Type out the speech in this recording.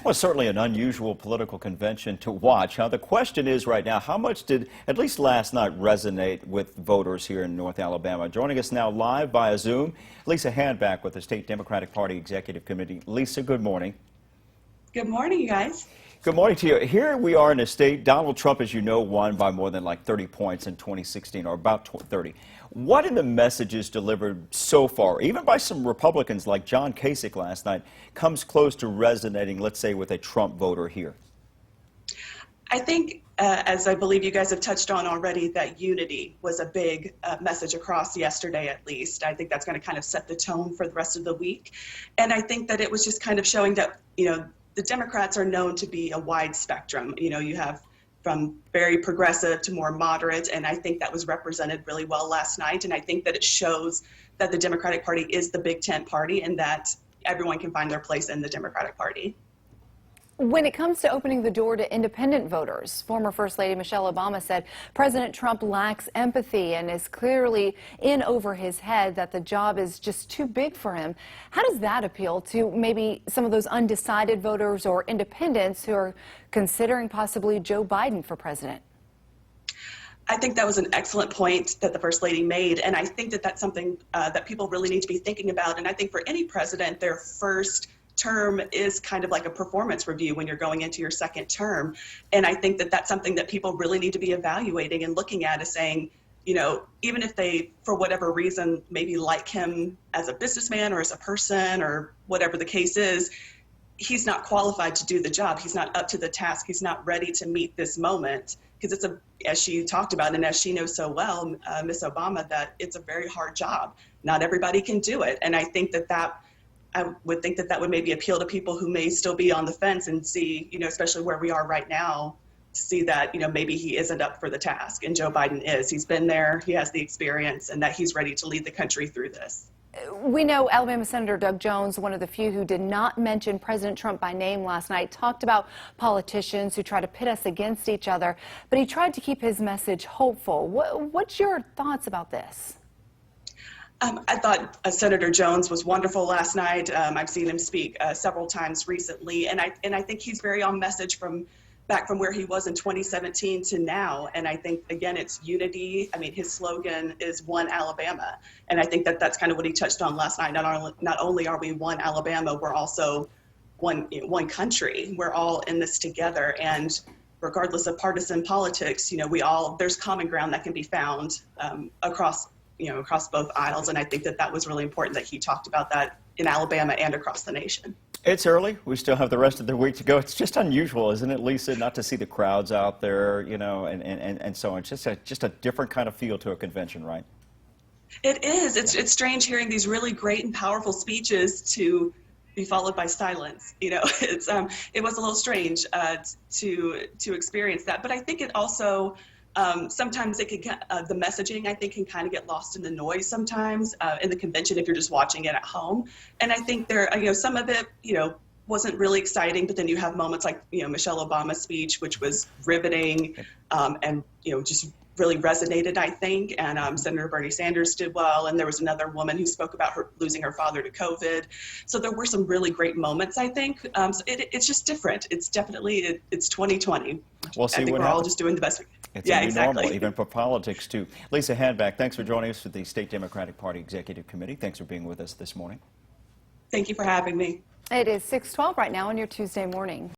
Well, certainly an unusual political convention to watch. The question is right now, how much did, at least last night, resonate with voters here in North Alabama? Joining us now live via Zoom, Lisa Handback with the State Democratic Party Executive Committee. Lisa, good morning. Good morning, you guys. Good morning to you. Here we are in a state, Donald Trump, as you know, won by more than 30 points in 2016, or about 30. What in the messages delivered so far, even by some Republicans like John Kasich last night, comes close to resonating, let's say, with a Trump voter here? I think, as I believe you guys have touched on already, that unity was a big message across yesterday, at least. I think that's going to kind of set the tone for the rest of the week. And I think that it was just kind of showing that, the Democrats are known to be a wide spectrum. You have from very progressive to more moderate, and I think that was represented really well last night. And I think that it shows that the Democratic Party is the big tent party and that everyone can find their place in the Democratic Party. When it comes to opening the door to independent voters, former First Lady Michelle Obama said President Trump lacks empathy and is clearly in over his head, that the job is just too big for him. How does that appeal to maybe some of those undecided voters or independents who are considering possibly Joe Biden for president? I think that was an excellent point that the First Lady made, and I think that that's something that people really need to be thinking about. And I think for any president, their first term is kind of like a performance review when you're going into your second term. And I think that that's something that people really need to be evaluating and looking at, is saying, even if they, for whatever reason, maybe like him as a businessman or as a person or whatever the case is, he's not qualified to do the job. He's not up to the task. He's not ready to meet this moment, because it's as she talked about, and as she knows so well, Miss Obama, that it's a very hard job. Not everybody can do it. And I think that I would think that would maybe appeal to people who may still be on the fence and see, especially where we are right now, to see that, maybe he isn't up for the task and Joe Biden is. He's been there, he has the experience, and that he's ready to lead the country through this. We know Alabama Senator Doug Jones, one of the few who did not mention President Trump by name last night, talked about politicians who try to pit us against each other, but he tried to keep his message hopeful. What's your thoughts about this? I thought Senator Jones was wonderful last night. I've seen him speak several times recently, and I think he's very on message back from where he was in 2017 to now. And I think, again, it's unity. I mean, his slogan is One Alabama, and I think that that's kind of what he touched on last night. Not only are we one Alabama, we're also one country. We're all in this together, and regardless of partisan politics, there's common ground that can be found across both aisles. And I think that was really important that he talked about that in Alabama and across the nation. It's early. We still have the rest of the week to go. It's just unusual, isn't it, Lisa, not to see the crowds out there, and so on. It's just a different kind of feel to a convention, right? It is. It's strange hearing these really great and powerful speeches to be followed by silence. It was a little strange to experience that. But I think it also, sometimes it can, the messaging, I think, can kind of get lost in the noise sometimes in the convention if you're just watching it at home. And I think some of it, wasn't really exciting, but then you have moments like, Michelle Obama's speech, which was riveting and, just really resonated, I think. And Senator Bernie Sanders did well. And there was another woman who spoke about her losing her father to COVID. So there were some really great moments, I think. So it's just different. It's definitely, it's 2020. We'll see. I think we're all just doing the best we can. It's a new normal, even for politics, too. Lisa Handback, thanks for joining us for the State Democratic Party Executive Committee. Thanks for being with us this morning. Thank you for having me. It is 6:12 right now on your Tuesday morning.